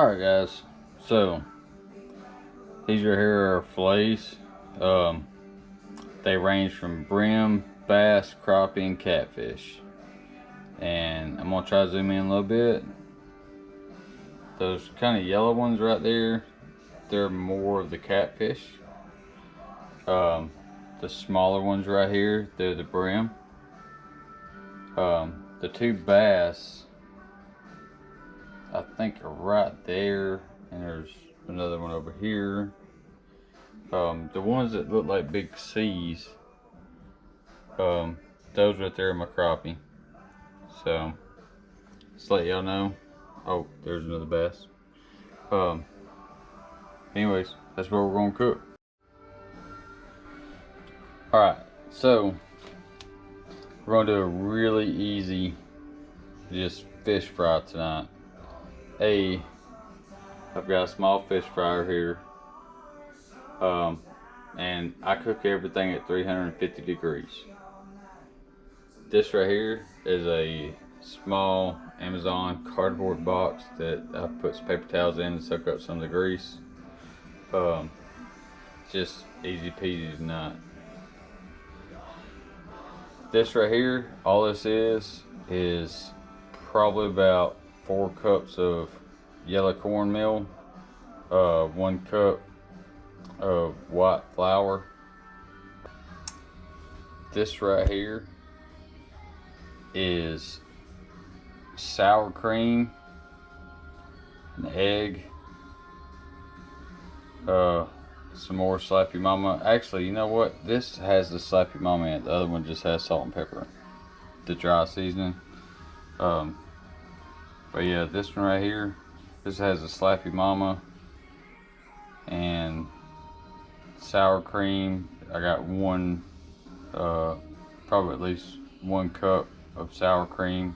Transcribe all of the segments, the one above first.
Alright guys, so these right here are fillets. They range from brim, bass, crappie, and catfish. And I'm gonna try to zoom in a little bit. Those kind of yellow ones right there, they're more of the catfish. The smaller ones right here, they're the brim. The two bass, I think, are right there, and there's another one over here. The ones that look like big C's, those right there are my crappie. So, just let y'all know. Oh, there's another bass. Anyways, that's what we're gonna cook. Alright, so we're gonna do a really easy, just fish fry tonight. I've got a small fish fryer here. And I cook everything at 350 degrees. This right here is a small Amazon cardboard box that I put some paper towels in to soak up some of the grease. Just easy peasy tonight. This right here, all this is probably about 4 cups of yellow cornmeal, 1 cup of white flour. This right here is sour cream, an egg, some more Slappy Mama. Actually, you know what? This has the Slappy Mama in it. The other one just has salt and pepper, the dry seasoning. But yeah, this one right here, this has the Slappy Mama and sour cream. I got one, probably at least 1 cup of sour cream,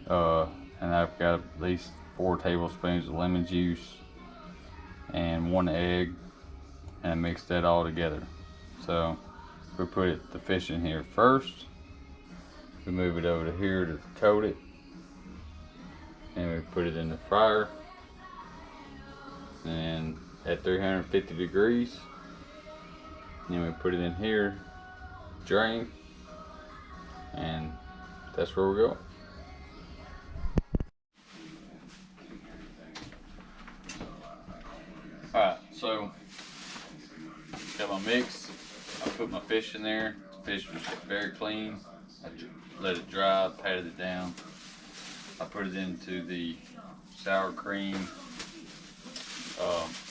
and I've got at least 4 tablespoons of lemon juice and 1 egg, and mix that all together. So we put the fish in here first. We move it over to here to coat it, and we put it in the fryer, and at 350 degrees. And we put it in here, drain, and that's where we go. Alright, so got my mix. I put my fish in there. The fish was very clean. I let it dry, patted it down. I put it into the sour cream,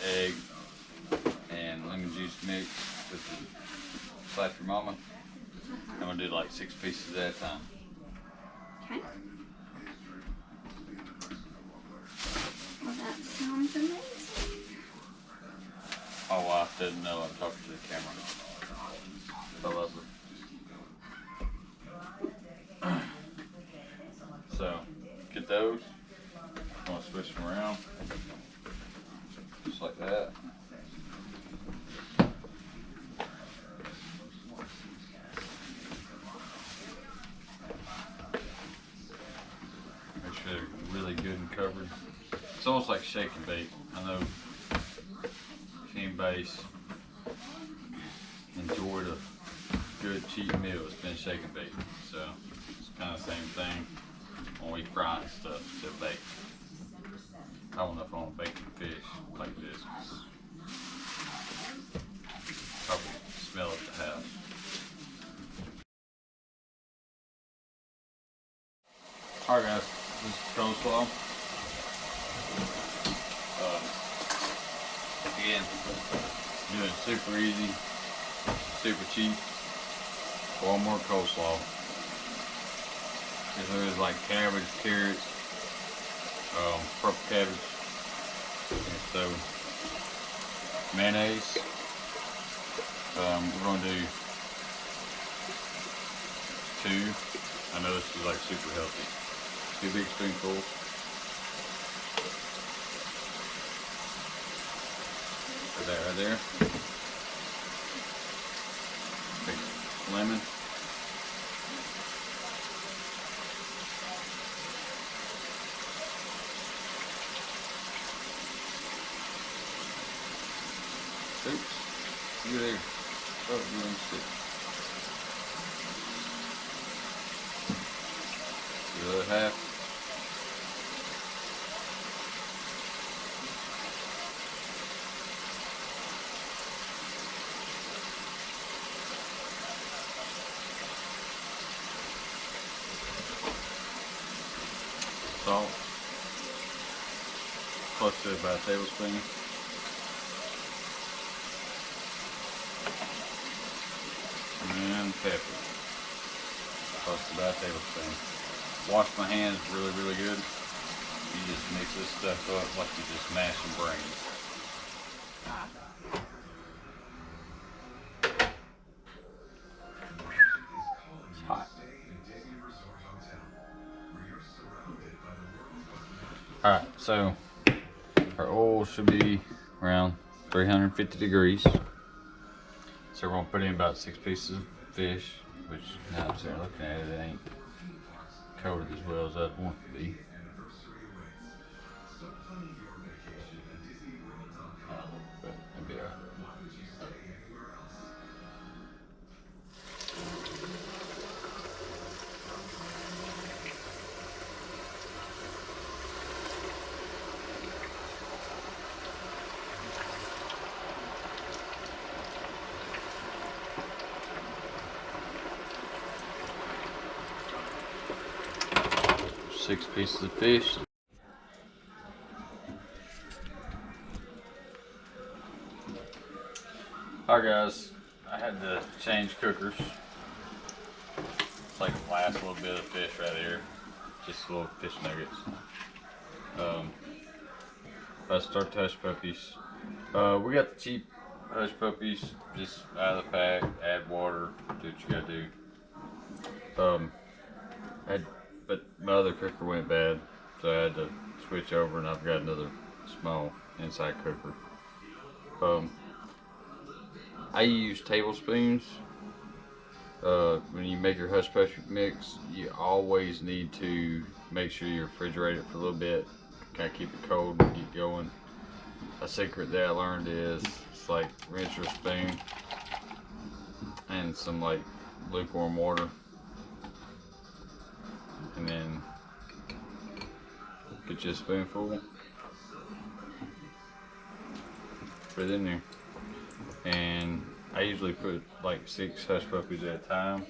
egg, and lemon juice mix with the Slappy Mama. I'm gonna do like 6 pieces at a time. Okay. Well, that sounds amazing. My wife doesn't know I'm talking to the camera. I love her. So, get those. I'm gonna switch them around. Just like that. Make sure they're really good and covered. It's almost like shake and bake. I know King Base enjoyed a good cheap meal. It's been shake and bake. So it's kind of the same thing when we fry and stuff to bake. I don't know if I want to bake the fish like this. Probably smell it at the house. Alright guys, this is coleslaw. Again, doing it super easy, super cheap. One more coleslaw. This is like cabbage, carrots, purple cabbage, and so mayonnaise. We're gonna do 2. I know this is like super healthy. 2 big spoonfuls. Put that right there. Big lemon. and stick. The other half. Salt. Close to about a tablespoon. And pepper. Close to about a tablespoon. Wash my hands really, really good. You just mix this stuff up like you just mashing brains. It's hot. Alright, so our oil should be around 350 degrees. So we're gonna put in about 6 pieces of fish, which now I'm sitting looking at it, it ain't coated as well as I'd want it to be. But it'll be alright. Six pieces of fish. Alright guys, I had to change cookers. It's like the last little bit of fish right here. Just little fish nuggets. Let's start the hush puppies. We got the cheap hush puppies, just out of the pack, add water, do what you gotta do. But my other cooker went bad, so I had to switch over, and I've got another small inside cooker. I use tablespoons. When you make your hush puppy mix, you always need to make sure you refrigerate it for a little bit, kind of keep it cold and get going. A secret that I learned is it's like rinse your spoon and some like lukewarm water, and then get you a spoonful, put it in there, and I usually put like 6 hush puppies at a time.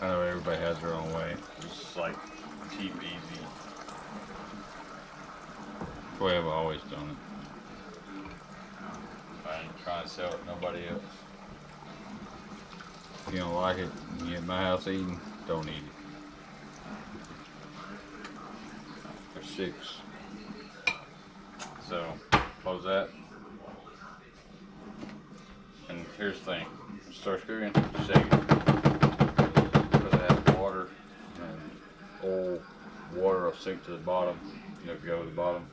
I know everybody has their own way. It's like cheap, easy. That's the way I've always done it. I ain't trying to sell it to nobody else. If you don't like it, and you at my house eating, don't eat it. There's 6. So, close that. And here's the thing. Start screwing, shake it. Oil, water will sink to the bottom, go to the bottom.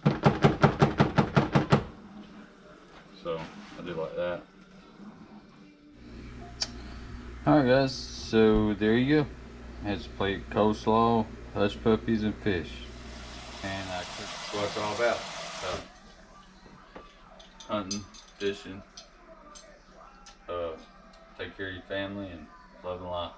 So I do like that. Alright guys, so there you go. Has a plate of coleslaw, hush puppies, and fish. And I cooked what it's all about. So, hunting, fishing, take care of your family, and love and life.